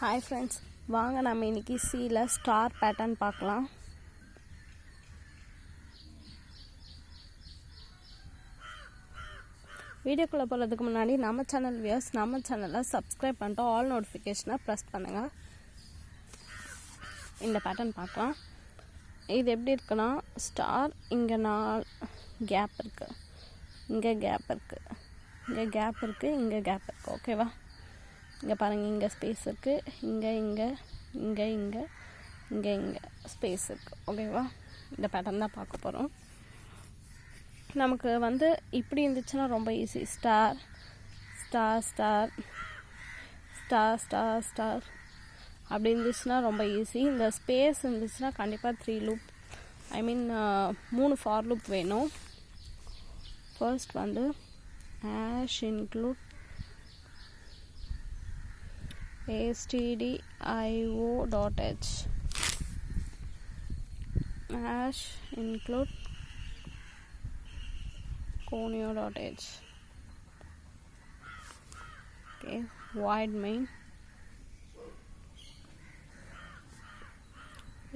Hi friends, வாங்க நம்ம இன்னைக்கு Cல ஸ்டார் பேட்டர்ன் பார்க்கலாம். வீடியோக்குள்ள போறதுக்கு முன்னாடி நம்ம சேனல் வியூஸ் நம்ம சேனலை சப்ஸ்கிரைப் பண்ணிட்டு ஆல் நோட்டிஃபிகேஷனை ப்ரெஸ் பண்ணுங்க. இந்த பேட்டர்ன் பார்க்கலாம். இது எப்படி இருக்குன்னா ஸ்டார் இங்க 4 கேப் இருக்கு. இங்க கேப் இருக்கு. இங்க கேப் இருக்கு, இங்க கேப் இருக்கு. ஓகேவா? இங்க பாருங்க, இங்க ஸ்பேஸ் இருக்கு, இங்க இங்க இங்க இங்க இங்க இங்க ஸ்பேஸ் இருக்கு. ஓகேவா? இந்த பேட்டர்ன் தான் பார்க்க போறோம். நமக்கு வந்து இப்படி இருந்துச்சுன்னா ரொம்ப easy. Star star star star star star அப்படி இருந்துச்சுன்னா ரொம்ப ஈஸி. இந்த ஸ்பேஸ் இருந்துச்சுன்னா கண்டிப்பாக 3 loop, I mean 3 for loop வேணும். ஃபர்ஸ்ட் வந்து hash include stdio.h hash include conio.h. okay, void main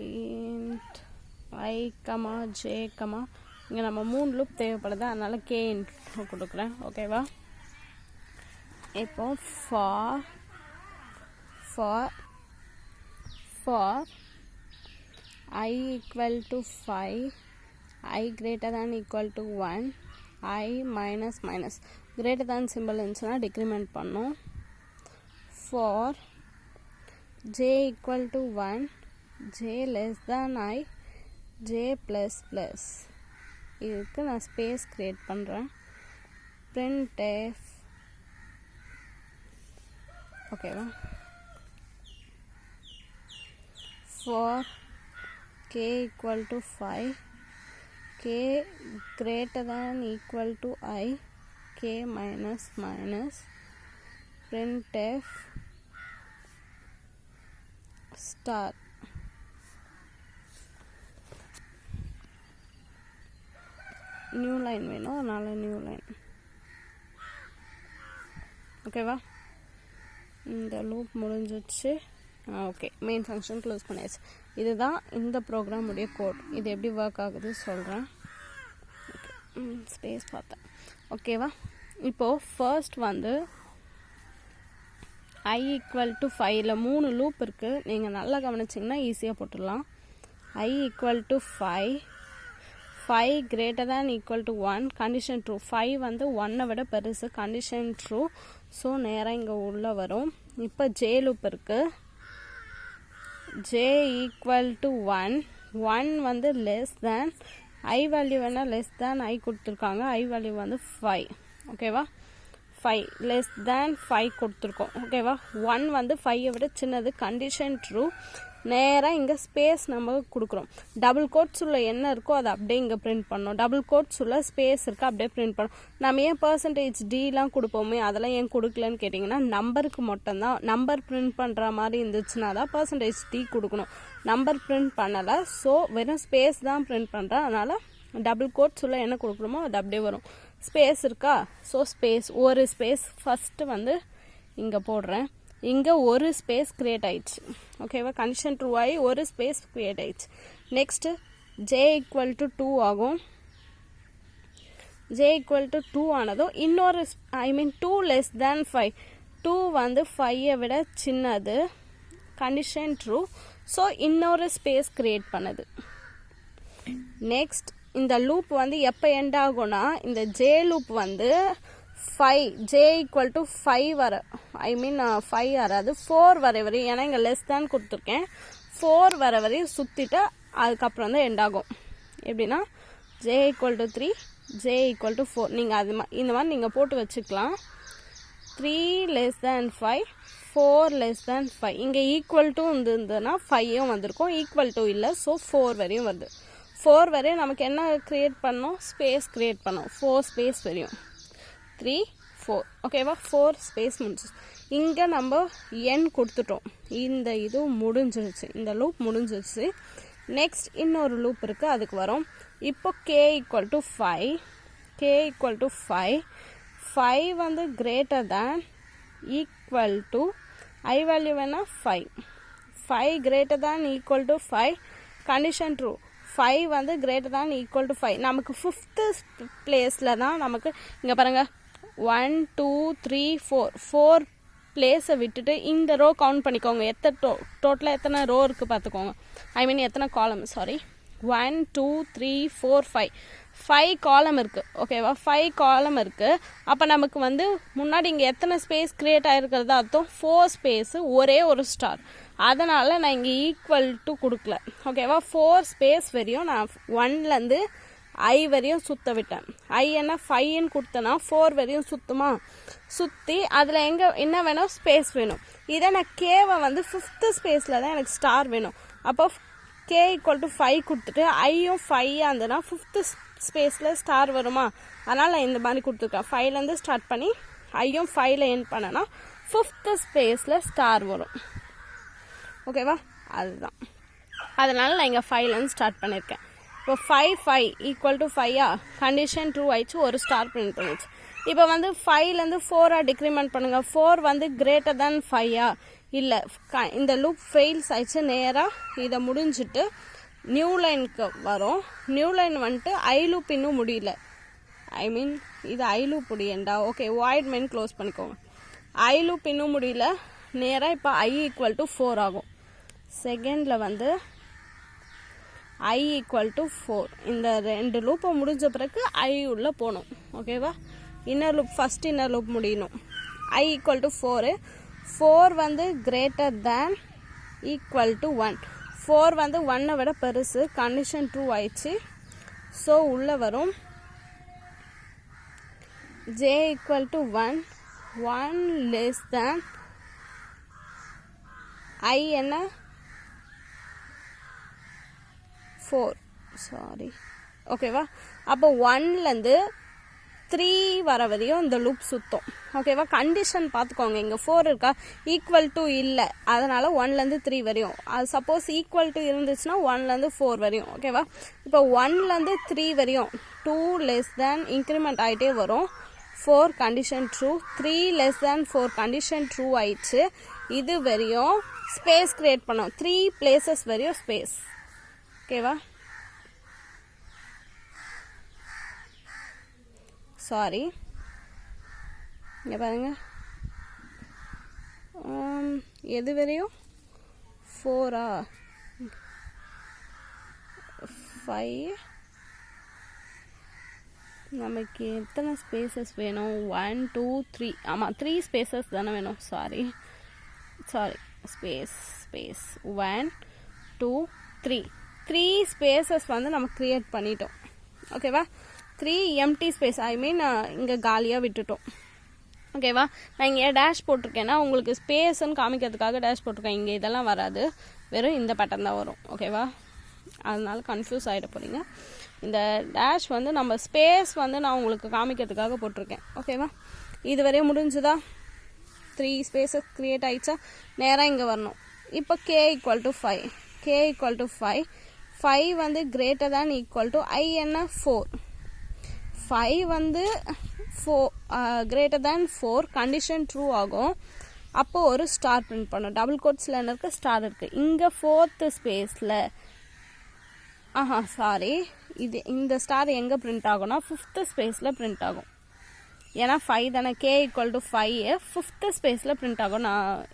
int I comma j comma இங்க நம்ம 3 லூப் தேவைப்படுது, அதனால k கொடுக்கிறேன். ஓகேவா? இப்போ for I equal to 5, I greater than equal to 1, I minus minus greater than symbol இருந்துச்சுன்னா decrement பண்ணும். for j equal to 1, j less than I, j plus plus இதுக்கு நான் ஸ்பேஸ் கிரியேட் பண்ணுறேன். printf ஓகேவா? for k equal to 5, k greater than equal to I, k minus minus printf star. New line வேணும், அதனால new line. ஓகேவா? இந்த loop முடிஞ்சிச்சு. Okay, main function close பண்ணியாச்சு. இதுதான் இந்த ப்ரோக்ராம் உடைய கோட். இது எப்படி ஒர்க் ஆகுது சொல்கிறேன். ஓகே, ஸ்பேஸ் பார்த்தேன். ஓகேவா? இப்போது ஃபர்ஸ்ட் வந்து I equal to 5ல 3 லூப் இருக்குது. நீங்கள் நல்லா கவனிச்சிங்கன்னா ஈஸியாக போட்டுடலாம். I equal to 5, 5 greater than equal to 1, condition true. 5 வந்து 1 விட பெருசு, கண்டிஷன் ட்ரூ. ஸோ நேராக இங்கே உள்ளே வரும். இப்போ ஜே லூப் இருக்குது. j equal to 1, 1 வந்து less than, I வேல்யூ வேணால் less than I கொடுத்துருக்காங்க. I வேல்யூ வந்து 5. ஓகேவா? 5 less than 5 கொடுத்துருக்கோம். ஓகேவா? 1 வந்து 5 விட சின்னது, கண்டிஷன் ட்ரூ. நேராக இங்கே ஸ்பேஸ் நம்ம கொடுக்குறோம். டபுள் கோட்ஸ் உள்ள என்ன இருக்கோ அதை அப்படியே இங்கே பிரிண்ட் பண்ணோம். டபுள் கோட்ஸ் உள்ள ஸ்பேஸ் இருக்குது, அப்படியே பிரிண்ட் பண்ணோம். நம்ம ஏன் பர்சன்டேஜ் டிலாம் கொடுப்போமே, அதெல்லாம் ஏன் கொடுக்கலன்னு கேட்டிங்கன்னா நம்பருக்கு மட்டும்தான். நம்பர் பிரிண்ட் பண்ணுற மாதிரி இருந்துச்சுன்னா தான் பர்சன்டேஜ் டி கொடுக்கணும். நம்பர் பிரிண்ட் பண்ணலை, ஸோ வெறும் ஸ்பேஸ் தான் பிரிண்ட் பண்ணுறேன். அதனால் டபுள் கோட்ஸ் உள்ள என்ன கொடுக்குறோமோ அது அப்படியே வரும். ஸ்பேஸ் இருக்கா? ஸோ ஸ்பேஸ், ஒரு ஸ்பேஸ் ஃபஸ்ட்டு வந்து இங்கே போடுறேன். இங்கே ஒரு ஸ்பேஸ் கிரியேட் ஆயிடுச்சு. ஓகேவா? கண்டிஷன் ட்ரூ ஆகி ஒரு ஸ்பேஸ் கிரியேட் ஆயிடுச்சு. நெக்ஸ்ட்டு ஜே ஈக்குவல் டு 2 ஆகும். ஜே ஈக்குவல் டு 2 ஆனதும் இன்னொரு, ஐ மீன் 2 லெஸ் தேன் 5, 2 வந்து 5ஐ விட சின்னது, கண்டிஷன் ட்ரூ. ஸோ இன்னொரு ஸ்பேஸ் கிரியேட் பண்ணுது. நெக்ஸ்ட் இந்த லூப் வந்து எப்போ எண்ட் ஆகும்னா இந்த ஜே லூப் வந்து 5, j equal to 5 வர, ஐ மீன் 5 வராது, 4 வர வரையும், ஏன்னா இங்கே லெஸ் தேன் கொடுத்துருக்கேன். 4 வர வரையும் சுற்றிட்டு அதுக்கப்புறம் தான் எண்ட் ஆகும். எப்படின்னா j equal to 3, j equal to 4. நீங்கள் அது இந்த மாதிரி நீங்கள் போட்டு வச்சுக்கலாம். 3 less than 5, 4 less than 5. இங்கே ஈக்குவல் டு இருந்ததுன்னா 5ம் வந்திருக்கும், ஈக்குவல் டு இல்லை, ஸோ 4 வரையும் வருது. 4 வரையும் நமக்கு என்ன க்ரியேட் பண்ணோம்? ஸ்பேஸ் க்ரியேட் பண்ணோம். 4 ஸ்பேஸ் வரையும் 3, 4. ஓகேவா? 4 ஸ்பேஸ் முடிஞ்சிச்சு. இங்கே நம்ம n கொடுத்துட்டோம். இந்த இது முடிஞ்சிருச்சு, இந்த லூப் முடிஞ்சிருச்சு. நெக்ஸ்ட் இன்னொரு லூப் இருக்குது, அதுக்கு வரும். இப்போ k equal to 5, k equal to 5, 5 வந்து greater than equal to I value வேணா 5 5 greater than equal to 5 condition true 5 வந்து greater than equal to 5 நமக்கு 5th placeல தான் நமக்கு இங்க பாருங்க 1 2 3 4 4 place விட்டுட்டு இந்த row count பண்ணிக்கோங்க எத்தனை டோட்டலா எத்தனை row இருக்கு பாத்துக்கோங்க I mean எத்தனை column sorry 1 2 3 4 5 5 காலம் இருக்கு ஓகேவா 5 காலம் இருக்கு அப்ப நமக்கு வந்து முன்னாடி இங்க எத்தனை ஸ்பேஸ் கிரியேட் ஆயிருக்கிறது அர்த்தம் 4 ஸ்பேஸ் ஒரே ஒரு ஸ்டார் அதனால நான் இங்க ஈக்குவல் டு கொடுக்கல ஓகேவா 4 ஸ்பேஸ் வரையும் நான் 1 ல இருந்து I வரையும் சுத்த விட்டேன் I என்ன 5 ன்னு கொடுத்தனா 4 வரையும் சுத்துமா சுத்தி அதுல எங்க என்ன வேணும் ஸ்பேஸ் வேணும் இத நான் k வை வந்து 5th ஸ்பேஸ்ல தான் எனக்கு ஸ்டார் வேணும் அப்போ k equal to 5 கொடுத்துட்டு I யும் 5 ஆந்தனா 5th ஸ்பேஸ்ல ஸ்டார் வருமா அதனால நான் இந்த மாதிரி கொடுத்துருக்கேன் 5 ல இருந்து ஸ்டார்ட் பண்ணி I யும் 5 ல எண்ட் பண்ணனா 5th ஸ்பேஸ்ல ஸ்டார் வரும் ஓகேவா அதுதான் அதனால நான் இங்க 5 ல இருந்து ஸ்டார்ட் பண்ணிருக்கேன் இப்போ 5 5 equal to 5 ஆ கண்டிஷன் ட்ரூ ஆயிச்சு ஒரு ஸ்டார் பிரிண்ட் பண்ணிச்சு இப்போ வந்து 5 ல இருந்து 4 ஆ டிக்ரிமெண்ட் பண்ணுங்க 4 வந்து கிரேட்டர் than 5 ஆ இல்ல இந்த லூப் ஃபெயில்ஸ் ஆயிச்சு நேரா இத முடிஞ்சிட்டு நியூ லைனுக்கு வரும் நியூ லைன் வந்துட்டு I லூப் இன்னும் முடியல I mean இது I லூப் முடியண்டா ஓகே void main க்ளோஸ் பண்ணிக்கோங்க I லூப் இன்னும் முடியல நேரா இப்போ I equal to 4 ஆகும் செகண்ட்ல வந்து I equal to 4 இந்த ரெண்டு லூப் முடிஞ்ச பிறகு I உள்ள போணும் ஓகேவா inner loop first inner loop முடியணும் I equal to 4 4 வந்து greater than equal to 1 4 வந்து 1 விட பெருசு கண்டிஷன் ட்ரூ ஆயிச்சு சோ உள்ள வரும் j equal to 1 1 less than I என்ன 4 சாரி ஓகேவா அப்போ 1 ல இருந்து 3 வர வரையும் இந்த லூப் சுத்தும் ஓகேவா கண்டிஷன் பாத்துக்கோங்க இங்க 4 இருக்கா ஈக்குவல் டு இல்ல அதனால 1 ல இருந்து 3 வரையும் அது சப்போஸ் ஈக்குவல் டு இருந்துச்சுனா 1 ல இருந்து 4 வரையும் ஓகேவா இப்போ 1 ல இருந்து 3 வரையும் 2 less than இன்கிரிமெண்ட் ஆயிட்டே வரும் 4 condition true 3 less than 4 condition true ஆயிச்சு இது வரையும் ஸ்பேஸ் கிரியேட் பண்ணோம் 3 places வரையும் ஸ்பேஸ் ஓகேவா சாரி இங்க பாருங்க எது வரையும் 4 ஆ 5 நமக்கு எத்தனை ஸ்பேசஸ் வேணும் 1 2 3 ஆமா 3 ஸ்பேசஸ் தான வேணும் சாரி ஸ்பேஸ் 1 2 3 ஸ்பேசஸ் வந்து நம்ம கிரியேட் பண்ணிட்டோம் ஓகேவா 3 empty space I mean இங்க காலியா விட்டுட்டோம் ஓகேவா நான் இங்க டேஷ் போட்டுருக்கேன்னா உங்களுக்கு ஸ்பேஸ்ன்னு காமிக்கிறதுக்காக டேஷ் போட்டுருக்கேன் இங்க இதெல்லாம் வராது வெறும் இந்த பேட்டர்ன் தான் வரும் ஓகேவா அதனால கன்ஃபியூஸ் ஆயிட போறீங்க இந்த டேஷ் வந்து நம்ம ஸ்பேஸ் வந்து நான் உங்களுக்கு காமிக்கிறதுக்காக போட்டுருக்கேன் ஓகேவா இது வரையும் முடிஞ்சதா 3 ஸ்பேசஸ் கிரியேட் ஆயிச்சா நேரா இங்க வரணும் இப்போ k equal to 5 k equal to 5 வந்து greater than equal to I என்ன 4 5 வந்து 4 greater than 4 condition true ஆகும் அப்போ ஒரு ஸ்டார் பிரிண்ட் பண்ணும் டபுள் கோட்ஸ்ல இருக்க ஸ்டார் இருக்கு இங்க 4th ஸ்பேஸ்ல சாரி இது இந்த ஸ்டார் எங்க பிரிண்ட் ஆகும்னா 5th ஸ்பேஸ்ல பிரிண்ட் ஆகும் ஏனா 5 தான k equal to 5 5th ஸ்பேஸ்ல பிரிண்ட் ஆகும் நான்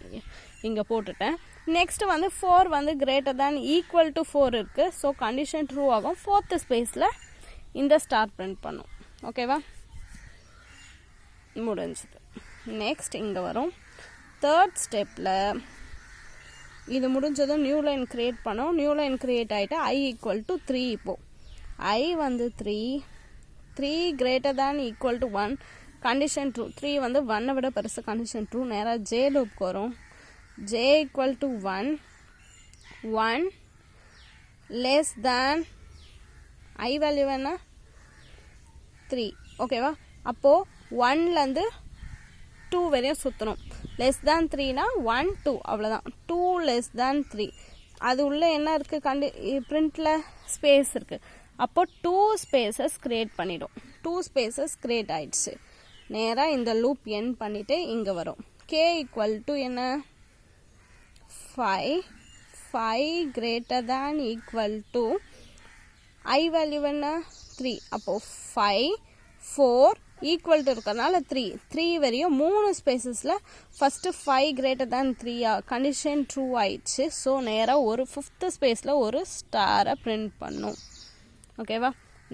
இங்க போட்டுட்டேன் நெக்ஸ்ட் வந்து 4 வந்து greater than equal to 4 இருக்கு சோ கண்டிஷன் ட்ரூ ஆகும் 4th ஸ்பேஸ்ல இந்த ஸ்டார் பிரிண்ட் பண்ணும் ஓகேவா முடிஞ்சது நெக்ஸ்ட் இங்க வரும் தேர்ட் ஸ்டெப்ல இது முடிஞ்சதும் நியூ லைன் கிரியேட் பண்ணோம் நியூ லைன் கிரியேட் ஆயிட்டு I equal to 3 இப்போ I வந்து 3 greater than equal to 1 condition true 3 வந்து 1 விட பெருசு கண்டிஷன் ட்ரூ நேரா j லூப்க்கு வரும் j equal to 1 less than I value என்ன 3 ஓகேவா அப்போ 1 ல இருந்து 2 வரையும் சுத்தணும் less than 3 னா 1 2 அவ்வளவுதான் 2 less than 3 அது உள்ள என்ன இருக்கு பிரிண்ட்ல ஸ்பேஸ் இருக்கு அப்போ 2 ஸ்பேசஸ் கிரியேட் பண்ணிடும் 2 ஸ்பேசஸ் கிரியேட் ஆயிடுச்சு நேரா இந்த லூப் எண்ட் பண்ணிட்டு இங்க வரும் k equal to என்ன 5 greater than equal to I value என்ன 3 அப்போ 5 4 equal to இருக்கறனால 3 வரையும் 3 ஸ்பேசஸ்ல first 5 greater than 3 condition true ஆயிடுச்சு ஸோ நேரா ஒரு 5th ஸ்பேஸ்ல ஒரு ஸ்டாரை பிரிண்ட் பண்ணும் ஓகேவா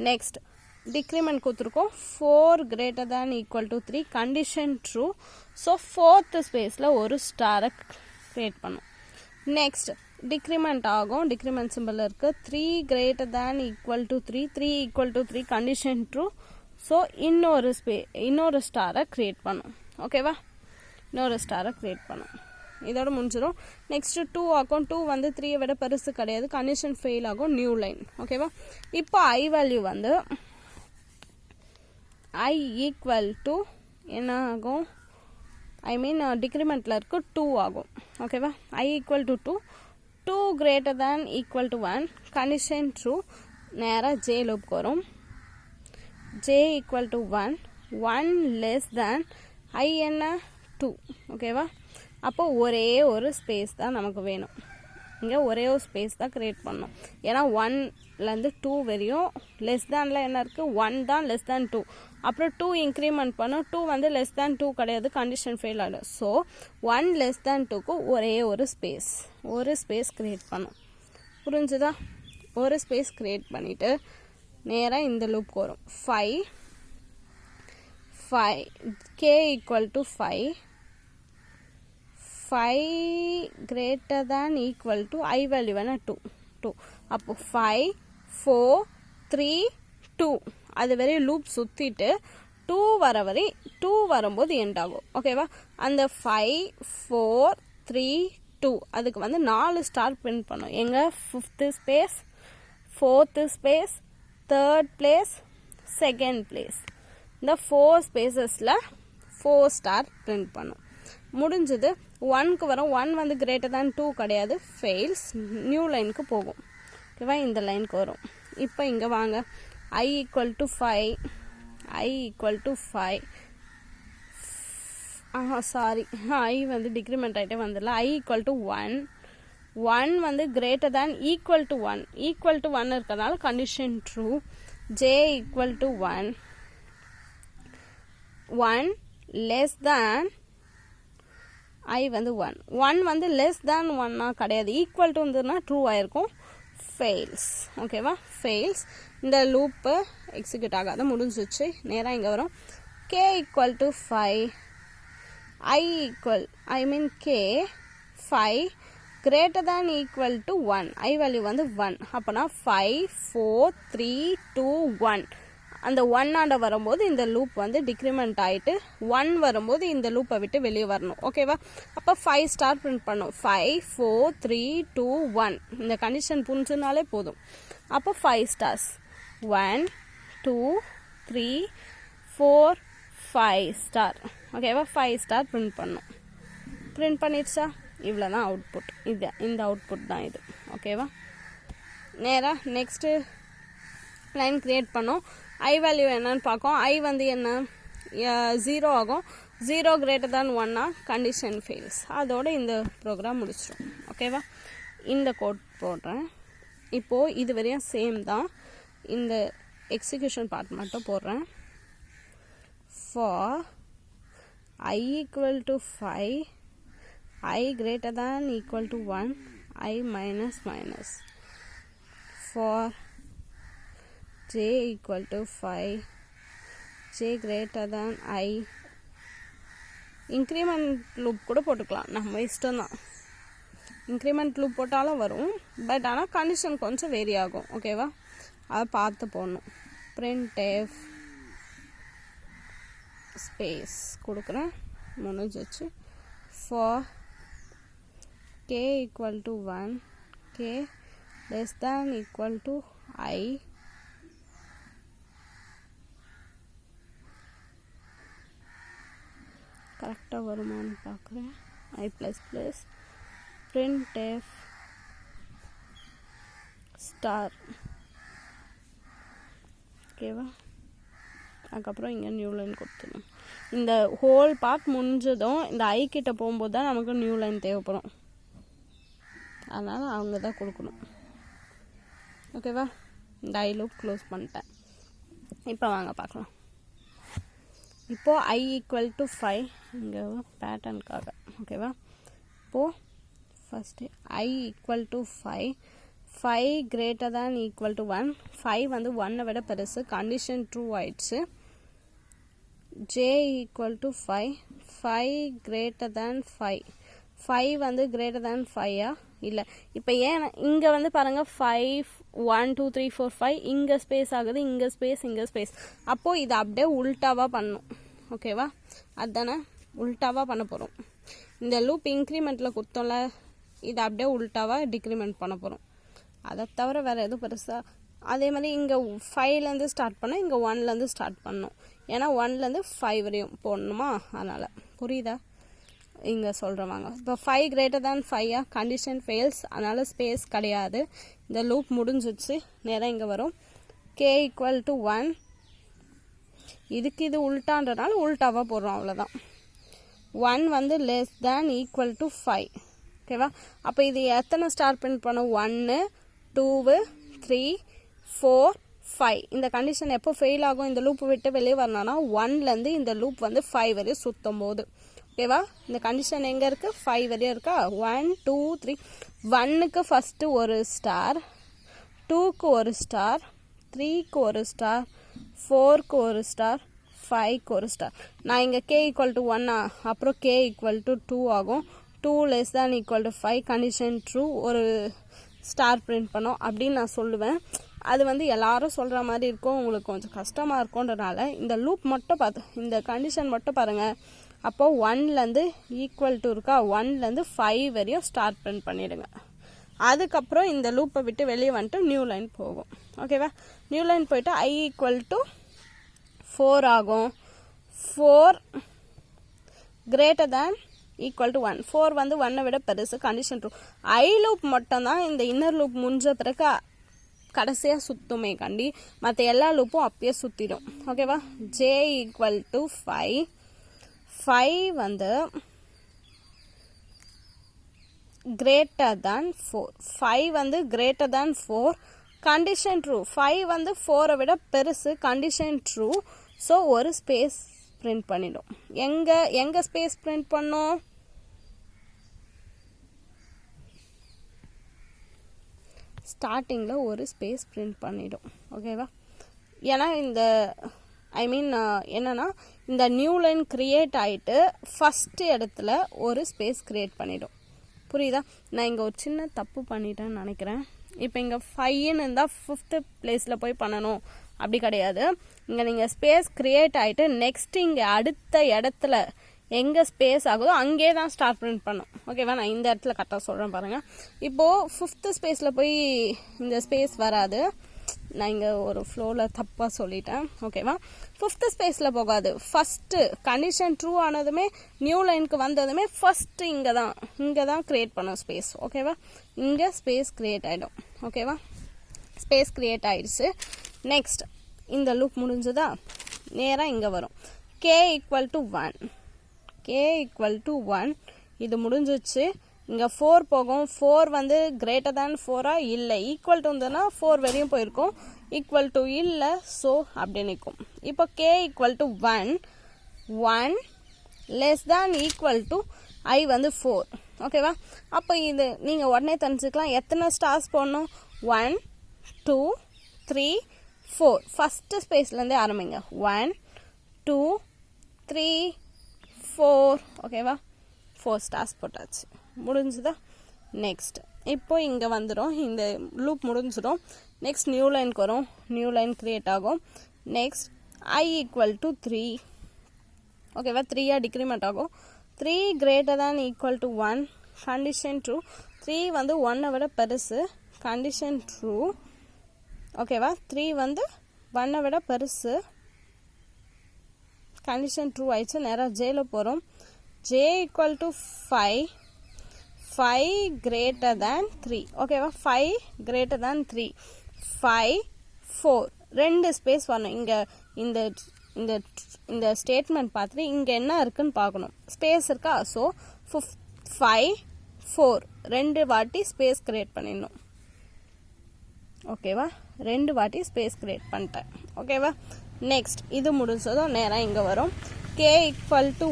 நெக்ஸ்ட் டிக்ரிமெண்ட் கொடுத்துருக்கோம் 4 greater than equal to 3 condition true so 4th ஸ்பேஸ்ல ஒரு ஸ்டாரை கிரியேட் பண்ணும் நெக்ஸ்ட் டிக்ரிமெண்ட் ஆகும் டிக்ரிமெண்ட் சிம்பிள் இருக்கு 3 greater than equal to 3 equal to 3 condition true so இன்னொரு ஸ்டாரை கிரியேட் பண்ணும் ஓகேவா இன்னொரு ஸ்டாரை கிரியேட் பண்ணும் இதோட முடிஞ்சிடும் நெக்ஸ்ட் 2 ஆகும் 2 வந்து 3 விட பெருசு கிடையாது கண்டிஷன் ஃபெயில் ஆகும் நியூ லைன் ஓகேவா இப்போ ஐ வேல்யூ வந்து ஐ ஈக்குவல் டு என்ன ஆகும் ஐ மீன் டிக்ரிமெண்ட்டில் இருக்கு 2 ஆகும் ஓகேவா I equal to 2 greater than equal to 1 condition true நேராக ஜே லூப்க்கு வரும் j equal to 1 less than I என்ன 2 ஓகேவா அப்போ ஒரே ஒரு ஸ்பேஸ் தான் நமக்கு வேணும் இங்கே ஒரே ஒரு ஸ்பேஸ் தான் கிரியேட் பண்ணணும் ஏன்னா 1லேருந்து 2 வரையும் லெஸ் தேனில் என்ன இருக்குது 1 தான் லெஸ் தேன் 2 அப்புறம் 2 இன்க்ரிமெண்ட் பண்ணும் 2 வந்து லெஸ் தேன் 2 கிடையாது கண்டிஷன் ஃபெயில் ஆகிடும் ஸோ 1 லெஸ் தேன் 2க்கு ஒரே ஒரு ஸ்பேஸ் கிரியேட் பண்ணும் புரிஞ்சுதா ஒரு ஸ்பேஸ் கிரியேட் பண்ணிவிட்டு நேராக இந்த லூப்க்கு வரும் 5 k equal to 5 greater than equal to I value வேணா 2 அப்போ 5 4 3 2 அது வரை லூப் சுற்றிட்டு 2 வரும்போது எண்ட் ஆகும் ஓகேவா அந்த 5 4 3 2 அதுக்கு வந்து 4 ஸ்டார் பிரிண்ட் பண்ணும் எங்க 5th space 4th space 3rd place 2nd place இந்த 4 ஸ்பேசஸ்ல 4 ஸ்டார் பிரிண்ட் பண்ணும் முடிஞ்சது 1க்கு வரும் 1 வந்து greater than 2 கிடையாது ஃபெயில்ஸ் நியூ லைனுக்கு போகும் ஓகேவா இந்த லைனுக்கு வரும் இப்போ இங்கே வாங்க I equal to 5 sorry I வந்து டிக்ரிமெண்ட் ஆகிட்டே வந்துடல I equal to 1 வந்து greater than equal to 1 இருக்கிறதுனால condition true j equal to 1 less than I வந்து 1 வந்து less than 1 கிடையாது ஈக்குவல் டு இருந்ததுன்னா ட்ரூ ஆயிருக்கும் ஃபெயில்ஸ் ஓகேவா ஃபெயில்ஸ் இந்த லூப்பு எக்ஸிக்யூட் ஆகாத முடிஞ்சிச்சு நேராக இங்கே வரும் k equal to 5 k 5 greater than equal to 1 I value வந்து 1 அப்போனா 5 4 3 2 1 அந்த 1 ஆண்ட வரும்போது இந்த லூப் வந்து டிக்ரிமெண்ட் ஆகிட்டு 1 வரும்போது இந்த லூப்பை விட்டு வெளியே வரணும் ஓகேவா அப்போ 5 ஸ்டார் பிரிண்ட் பண்ணும் 5 4 3 2 1 இந்த கண்டிஷன் புரிஞ்சுனாலே போதும் அப்போ 5 ஸ்டார்ஸ் 1 2 3 4 5 ஸ்டார் ஓகேவா 5 ஸ்டார் பிரிண்ட் பண்ணும் பிரிண்ட் பண்ணிடுச்சா இவ்வளோ தான் அவுட்புட் இந்த அவுட்புட் தான் இது ஓகேவா நேராக நெக்ஸ்ட்டு லைன் கிரியேட் பண்ணோம் ஐ வேல்யூ என்னன்னு பார்க்கும் ஐ வந்து என்ன 0 ஆகும் 0 greater than 1 கண்டிஷன் ஃபெயில்ஸ் அதோட இந்த ப்ரோக்ராம் முடிச்சிடும் ஓகேவா இந்த கோட் போடுறேன் இப்போது இது வரையும் சேம் தான் இந்த எக்ஸிக்யூஷன் பார்ட் மட்டும் போடுறேன் for I equal to 5 I greater than equal to 1 I minus for j equal to 5 j greater than I increment loop கூட போட்டுக்கலாம் நம்ம இஷ்டம் தான் increment loop போட்டாலும் வரும் பட் ஆனால் கண்டிஷன் கொஞ்சம் வேரி ஆகும் ஓகேவா அதை பார்த்து போடணும் printf ஸ்பேஸ் கொடுக்குறேன் முடிஞ்சிச்சு for k equal to 1 k less than equal to I கரெக்டாக வருமானு பார்க்குறேன் I ++ printf ஸ்டார் ஓகேவா அதுக்கப்புறம் இங்கே நியூ லைன் கொடுத்துடணும் இந்த ஹோல் பார்ட் முடிஞ்சதும் இந்த ஐ கிட்ட போகும்போது தான் நமக்கு நியூ லைன் தேவைப்படும் அதனால் அவங்க தான் கொடுக்கணும். ஓகேவா? இந்த ஐ லூப் க்ளோஸ் பண்ணிட்டேன். இப்போ வாங்க பார்க்கலாம். இப்போது I = 5 இங்கே பேட்டர்னுக்காக. ஓகேவா? இப்போது ஃபஸ்ட்டு I = 5, 5 > 1, 5 வந்து 1 விட பெருசு, கண்டிஷன் ட்ரூ ஆயிடுச்சு. J = 5, 5 > 5, 5 வந்து > 5 இல்லை. இப்போ ஏன் இங்கே வந்து பாருங்கள் 5 1 2 3 4 5 இங்கே ஸ்பேஸ் ஆகுது, இங்கே ஸ்பேஸ், இங்கே ஸ்பேஸ். அப்போது இதை அப்படியே உல்ட்டாவாக பண்ணணும். ஓகேவா? அதுதானே உல்ட்டாவாக பண்ண போகிறோம். இந்த லூப் இன்க்ரிமெண்ட்டில் கொடுத்தோம்ல, இதை அப்படியே உல்ட்டாவாக டிக்ரிமெண்ட் பண்ண போகிறோம். அதை தவிர வேறு எதுவும் பெருசாக. அதே மாதிரி இங்கே 5லேருந்து ஸ்டார்ட் பண்ணால் இங்கே 1லேருந்து ஸ்டார்ட் பண்ணணும். ஏன்னா 1லேருந்து 5 வரையும் போடணுமா, அதனால். புரியுதா? இங்கே சொல்கிறவாங்க. இப்போ 5 > 5 கண்டிஷன் ஃபெயில்ஸ், அதனால் ஸ்பேஸ் கிடையாது. இந்த லூப் முடிஞ்சிச்சு. நேராக இங்கே வரும். K = 1, இதுக்கு இது உல்ட்டான்றனால உல்ட்டாவாக போடுறோம், அவ்வளோதான். 1 வந்து <= 5. ஓகேவா? அப்போ இது எத்தனை ஸ்டார் பிரிண்ட் பண்ணும்? 1 2 3 4 5. இந்த கண்டிஷன் எப்போ ஃபெயில் ஆகும்? இந்த லூப் விட்டு வெளியே வரணும்னா 1லேருந்து இந்த லூப் வந்து 5 வரையும் சுற்றும் போது. ஓகேவா? இந்த கண்டிஷன் எங்கே இருக்குது? 5 வரையும் இருக்கா? 1 2 3. 1க்கு ஃபஸ்ட்டு ஒரு ஸ்டார், 2க்கு ஒரு ஸ்டார், 3க்கு ஒரு ஸ்டார், 4க்கு ஒரு ஸ்டார், 5க்கு ஒரு ஸ்டார். நான் இங்கே K = 1 அப்புறம் K = 2 ஆகும். 2 <= 5 கண்டிஷன் ட்ரூ, ஒரு ஸ்டார் பிரிண்ட் பண்ணோம் அப்படின்னு நான் சொல்லுவேன். அது வந்து எல்லாரும் சொல்கிற மாதிரி இருக்கும், உங்களுக்கு கொஞ்சம் கஷ்டமாக இருக்கும்ன்றனால இந்த லூப் மட்டும் இந்த கண்டிஷன் மட்டும் பாருங்கள். அப்போது 1லேருந்து = இருக்கா? 1லேருந்து 5 வரையும் ஸ்டார் பிரிண்ட் பண்ணிவிடுங்க. அதுக்கப்புறம் இந்த லூப்பை விட்டு வெளியே வந்துட்டு நியூ லைன் போகும். ஓகேவா? நியூ லைன் போயிட்டு I = 4 ஆகும். 4 <= 1. 4 வந்து 1 விட பெருசு, கண்டிஷன் ட்ரூ. ஐ லூப் மட்டும்தான் இந்த இன்னர் லூப் முடிஞ்ச பிறகு கடைசியாக சுற்றுமே கண்டி, மற்ற எல்லா லூப்பும் அப்பயே சுற்றிடும். ஓகேவா? J = 5, 5 வந்து <4. 5 வந்து <4, கண்டிஷன் ட்ரூ. 5 வந்து 4 விட பெருசு, கண்டிஷன் ட்ரூ. ஸோ ஒரு ஸ்பேஸ் பிரிண்ட் பண்ணிடும். எங்கே ஸ்பேஸ் பிரிண்ட் பண்ணோம்? ஸ்டார்டிங்கில் ஒரு ஸ்பேஸ் பிரிண்ட் பண்ணிடும். ஓகேவா? ஏன்னா இந்த என்னென்னா இந்த நியூ லைன் க்ரியேட் ஆகிட்டு ஃபஸ்ட்டு இடத்துல ஒரு ஸ்பேஸ் க்ரியேட் பண்ணிடும். புரியுதா? நான் இங்கே ஒரு சின்ன தப்பு பண்ணிட்டேன்னு நினைக்கிறேன். இப்போ இங்கே 5ன்னு இருந்தால் 5th பிளேஸில் போய் பண்ணணும், அப்படி கிடையாது. இங்கே நீங்கள் ஸ்பேஸ் க்ரியேட் ஆகிட்டு நெக்ஸ்ட்டு இங்கே அடுத்த இடத்துல எங்கே ஸ்பேஸ் ஆகுதோ அங்கே தான் ஸ்டார்ட் பிரிண்ட் பண்ணும். ஓகேவா? நான் இந்த இடத்துல கரெக்டாக சொல்கிறேன் பாருங்கள். இப்போது 5th ஸ்பேஸில் போய் இந்த ஸ்பேஸ் வராது. நான் இங்கே ஒரு ஃப்ளோவில் தப்பாக சொல்லிட்டேன். ஓகேவா? 5th ஸ்பேஸில் போகாது. ஃபஸ்ட்டு கண்டிஷன் ட்ரூ ஆனதுமே நியூ லைனுக்கு வந்ததுமே ஃபஸ்ட்டு இங்கே தான் க்ரியேட் பண்ணும் ஸ்பேஸ். ஓகேவா? இங்கே ஸ்பேஸ் க்ரியேட் ஆகிடும். ஓகேவா? ஸ்பேஸ் க்ரியேட் ஆகிடுச்சு. நெக்ஸ்ட் இந்த லூப் முடிஞ்சதா? நேராக இங்கே வரும். K = 1. K = 1. இது முடிஞ்சிச்சு. இங்கே 4 போகும். 4 வந்து <4 இல்லை, ஈக்குவல் டு இருந்ததுன்னா 4 வரையும் போயிருக்கும், ஈக்குவல் டு இல்லை, ஸோ அப்படி நிற்கும். இப்போ K = 1, 1 <= I வந்து 4. ஓகேவா? அப்போ இது நீங்கள் உடனே தெரிஞ்சுக்கலாம். எத்தனை ஸ்டார்ஸ் போடணும்? 1 2 3 4. ஃபஸ்ட்டு ஸ்பேஸ்லேருந்தே ஆரம்பிங்க. 1 2 3 4. ஓகேவா? 4 ஸ்டார்ஸ் போட்டாச்சு. முடிஞ்சுதா? நெக்ஸ்ட் இப்போ இங்கே வந்துடும். இந்த லூப் முடிஞ்சிடும். நெக்ஸ்ட் நியூ லைனுக்கு வரும். நியூ லைன் க்ரியேட் ஆகும். Next I = 3. ஓகேவா? 3 டிக்ரிமெண்ட் ஆகும். 3 <= 1, கண்டிஷன் ட்ரூ. 3 வந்து 1 விட பெருசு, கண்டிஷன் ட்ரூ. ஓகேவா? 3 வந்து 1 விட பெருசு, கண்டிஷன் ட்ரூ ஆயிடுச்சு. நேராக Jல போகிறோம். J = 5, 5 <= 3. ஓகேவா? 5 <= 3, 5 4. 2 ஸ்பேஸ் வரணும். இங்கே இந்த ஸ்டேட்மெண்ட் பார்த்துட்டு இங்கே என்ன இருக்குன்னு பார்க்கணும். ஸ்பேஸ் இருக்கா? ஸோ 5 4 ரெண்டு வாட்டி ஸ்பேஸ் கிரியேட் பண்ணிடணும் ஓகேவா 2 வாட்டி ஸ்பேஸ் கிரியேட் பண்ணிட்டேன் ஓகேவா நெக்ஸ்ட் இது முடிஞ்சதும் நேராக இங்கே வரும் k equal to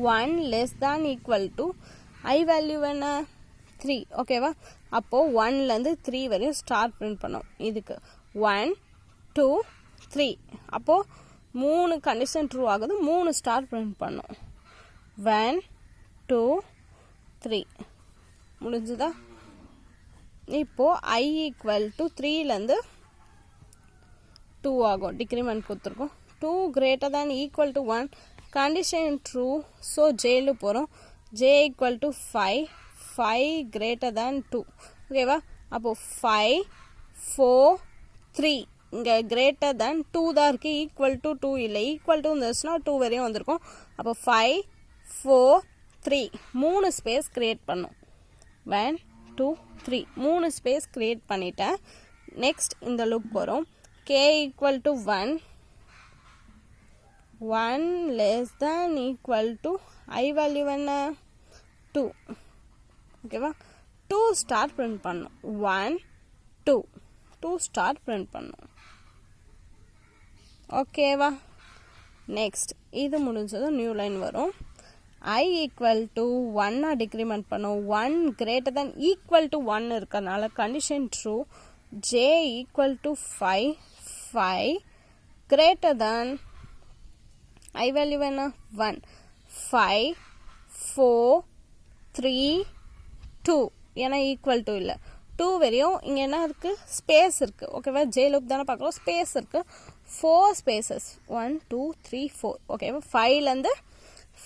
1 less than equal to I value என்ன 3 ஓகேவா அப்போது 1லேருந்து 3 வரையும் ஸ்டார் பிரிண்ட் பண்ணோம் இதுக்கு 1 2 3 அப்போது 3 கண்டிஷன் ட்ரூ ஆகுது 3 ஸ்டார் பிரிண்ட் பண்ணோம் 1 2 3 முடிஞ்சுதா இப்போது I ஈக்குவல் டு 3லேருந்து 2 ஆகும் டிக்ரிமெண்ட் கொடுத்துருக்கோம் 2 greater than equal to 1 condition true so J போகிறோம் J equal to 5 greater than 2 ஓகேவா அப்போ 5 4 3 இங்கே greater than 2 தான் இருக்குது equal to 2 இல்லை equal to இருந்துச்சுன்னா 2 வரையும் வந்திருக்கும் அப்போ 5 4 3 3 ஸ்பேஸ் கிரியேட் பண்ணும் 1 2 3 3 ஸ்பேஸ் கிரியேட் பண்ணிட்டேன் நெக்ஸ்ட் இந்த லூப் வரும் k equal to 1 less than equal to I value என்ன 2 ஓகேவா 2 ஸ்டார் பிரிண்ட் பண்ணும் 1 2 ஸ்டார் பிரிண்ட் பண்ணும் ஓகேவா நெக்ஸ்ட் இது முடிஞ்சதும் நியூ லைன் வரும் I equal to 1 டிக்ரிமெண்ட் பண்ணும் 1 greater than equal to 1 இருக்கறனால condition true J equal to 5 greater than I value என்ன 1 5 4 3 2 ஏன்னா equal to இல்லை 2 வரையும் இங்கே என்ன இருக்குது ஸ்பேஸ் இருக்குது ஓகேவா J லூப் தானே பார்க்குறோம் ஸ்பேஸ் இருக்குது 4 ஸ்பேசஸ் 1 2 3 4 ஓகேவா 5லேருந்து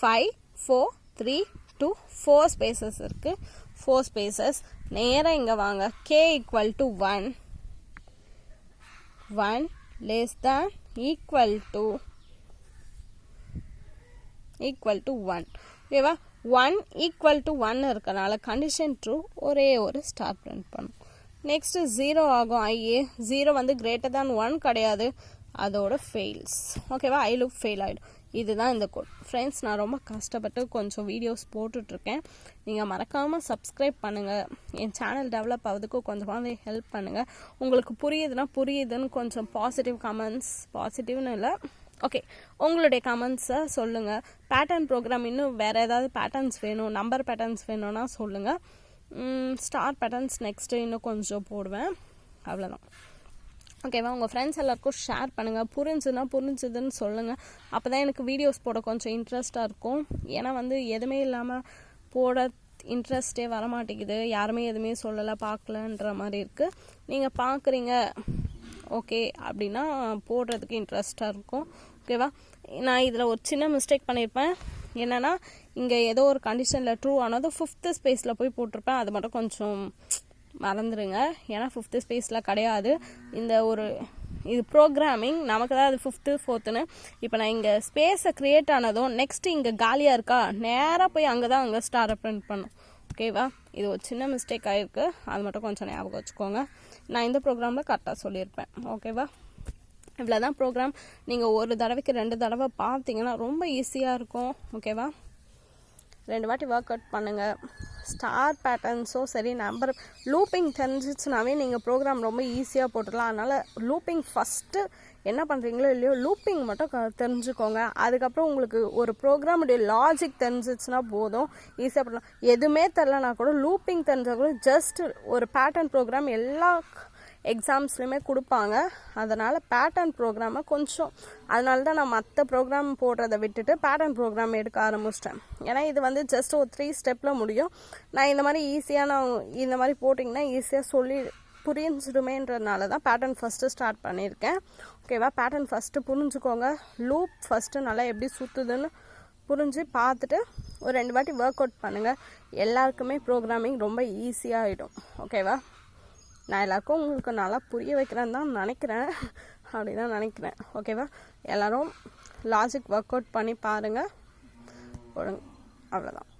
5 4 3 2 4 ஸ்பேசஸ் இருக்குது 4 ஸ்பேசஸ் நேராக இங்கே வாங்க k equal to 1 less than equal to 1 ஓகேவா 1 equal to 1 இருக்கனால கண்டிஷன் ட்ரூ ஒரே ஒரு ஸ்டார் பிரிண்ட் பண்ணும் நெக்ஸ்ட் 0 ஆகும் IA 0 வந்து greater than 1 கிடையாது அதோட ஃபெயில்ஸ் ஓகேவா ஐ லூப் ஃபெயில் ஆகிடும் இதுதான் இந்த கோட் ஃப்ரெண்ட்ஸ் நான் ரொம்ப கஷ்டப்பட்டு கொஞ்சம் வீடியோஸ் போட்டுட்ருக்கேன் நீங்கள் மறக்காமல் சப்ஸ்கிரைப் பண்ணுங்கள் என் சேனல் டெவலப் ஆகிறதுக்கு கொஞ்சமாக ஹெல்ப் பண்ணுங்கள் உங்களுக்கு புரியுதுன்னு கொஞ்சம் பாசிட்டிவ் கமெண்ட்ஸ் பாசிட்டிவ்னு இல்லை ஓகே உங்களுடைய கமெண்ட்ஸை சொல்லுங்கள் பேட்டர்ன் ப்ரோக்ராம் இன்னும் வேறு ஏதாவது பேட்டர்ன்ஸ் வேணும் நம்பர் பேட்டர்ன்ஸ் வேணும்னா சொல்லுங்கள் ஸ்டார் பேட்டர்ன்ஸ் நெக்ஸ்ட்டு இன்னும் கொஞ்சம் போடுவேன் அவ்வளோதான் ஓகேவா உங்கள் ஃப்ரெண்ட்ஸ் எல்லாருக்கும் ஷேர் பண்ணுங்கள் புரிஞ்சுதுன்னு சொல்லுங்கள் அப்போ தான் எனக்கு வீடியோஸ் போட கொஞ்சம் இன்ட்ரெஸ்ட்டாக இருக்கும் ஏன்னா வந்து எதுவுமே இல்லாமல் போட இன்ட்ரெஸ்ட்டே வரமாட்டேங்குது யாருமே எதுவுமே சொல்லலை பார்க்கலன்ற மாதிரி இருக்குது நீங்கள் பார்க்குறீங்க ஓகே அப்படின்னா போடுறதுக்கு இன்ட்ரெஸ்ட்டாக இருக்கும் ஓகேவா நான் இதில் ஒரு சின்ன மிஸ்டேக் பண்ணியிருப்பேன் என்னென்னா இங்கே ஏதோ ஒரு கண்டிஷனில் ட்ரூ ஆனது 5th ஸ்பேஸில் போய் போட்டிருப்பேன் அது மட்டும் கொஞ்சம் மறந்துடுங்க ஏன்னா 5th ஸ்பேஸில் கிடையாது இந்த ஒரு இது ப்ரோக்ராமிங் நமக்கு தான் அது 5th 4th இப்போ நான் இங்கே ஸ்பேஸை க்ரியேட் ஆனதும் நெக்ஸ்ட்டு இங்கே காலியாக இருக்கா நேராக போய் அங்கே ஸ்டாரை பிரிண்ட் பண்ணும் ஓகேவா இது ஒரு சின்ன மிஸ்டேக் ஆகிருக்கு அது மட்டும் கொஞ்சம் ஞாபகம் வச்சுக்கோங்க நான் இந்த ப்ரோக்ராமில் கரெக்டாக சொல்லியிருப்பேன் ஓகேவா இவ்வளோ தான் ப்ரோக்ராம் நீங்கள் ஒரு தடவைக்கு 2 தடவை பார்த்தீங்கன்னா ரொம்ப ஈஸியாக இருக்கும் ஓகேவா 2 வாட்டி ஒர்க் அவுட் பண்ணுங்கள் ஸ்டார் பேட்டர்ன்ஸோ சரி நம்பர் லூப்பிங் தெரிஞ்சிச்சுனாவே நீங்கள் ப்ரோக்ராம் ரொம்ப ஈஸியாக போட்டுடலாம் அதனால் லூப்பிங் ஃபஸ்ட்டு என்ன பண்ணுறீங்களோ இல்லையோ லூப்பிங் மட்டும் தெரிஞ்சுக்கோங்க அதுக்கப்புறம் உங்களுக்கு ஒரு ப்ரோக்ராமுடைய லாஜிக் தெரிஞ்சிச்சுன்னா போதும் ஈஸியாக பண்ணலாம் எதுவுமே தெரிலனா கூட லூப்பிங் தெரிஞ்சால் கூட ஜஸ்ட் ஒரு பேட்டர்ன் ப்ரோக்ராம் எல்லா எக்ஸாம்ஸ்லையுமே கொடுப்பாங்க அதனால் பேட்டர்ன் ப்ரோக்ராமை கொஞ்சம் அதனால தான் நான் மற்ற ப்ரோக்ராம் போடுறதை விட்டுட்டு பேட்டர்ன் ப்ரோக்ராம் எடுக்க ஆரம்பிச்சிட்டேன் ஏன்னா இது வந்து ஜஸ்ட் ஒரு 3 ஸ்டெப்பில் முடியும் நான் இந்த மாதிரி இந்த மாதிரி போட்டிங்கன்னா ஈஸியாக சொல்லி புரிஞ்சிடுமேன்றதுனால தான் பேட்டர்ன் ஃபஸ்ட்டு ஸ்டார்ட் பண்ணியிருக்கேன் ஓகேவா பேட்டர்ன் ஃபஸ்ட்டு புரிஞ்சுக்கோங்க லூப் ஃபஸ்ட்டு நல்லா எப்படி சுற்றுதுன்னு புரிஞ்சு பார்த்துட்டு ஒரு 2 வாட்டி ஒர்க் அவுட் பண்ணுங்கள் எல்லாருக்குமே ப்ரோக்ராமிங் ரொம்ப ஈஸியாகிடும் ஓகேவா நான் எல்லாருக்கும் உங்களுக்கு நல்லா புரிய வைக்கிறேன்னு தான் நினைக்கிறேன் அப்படி தான் நினைக்கிறேன் ஓகேவா எல்லோரும் லாஜிக் ஒர்க் அவுட் பண்ணி பாருங்கள் அவ்வளோதான்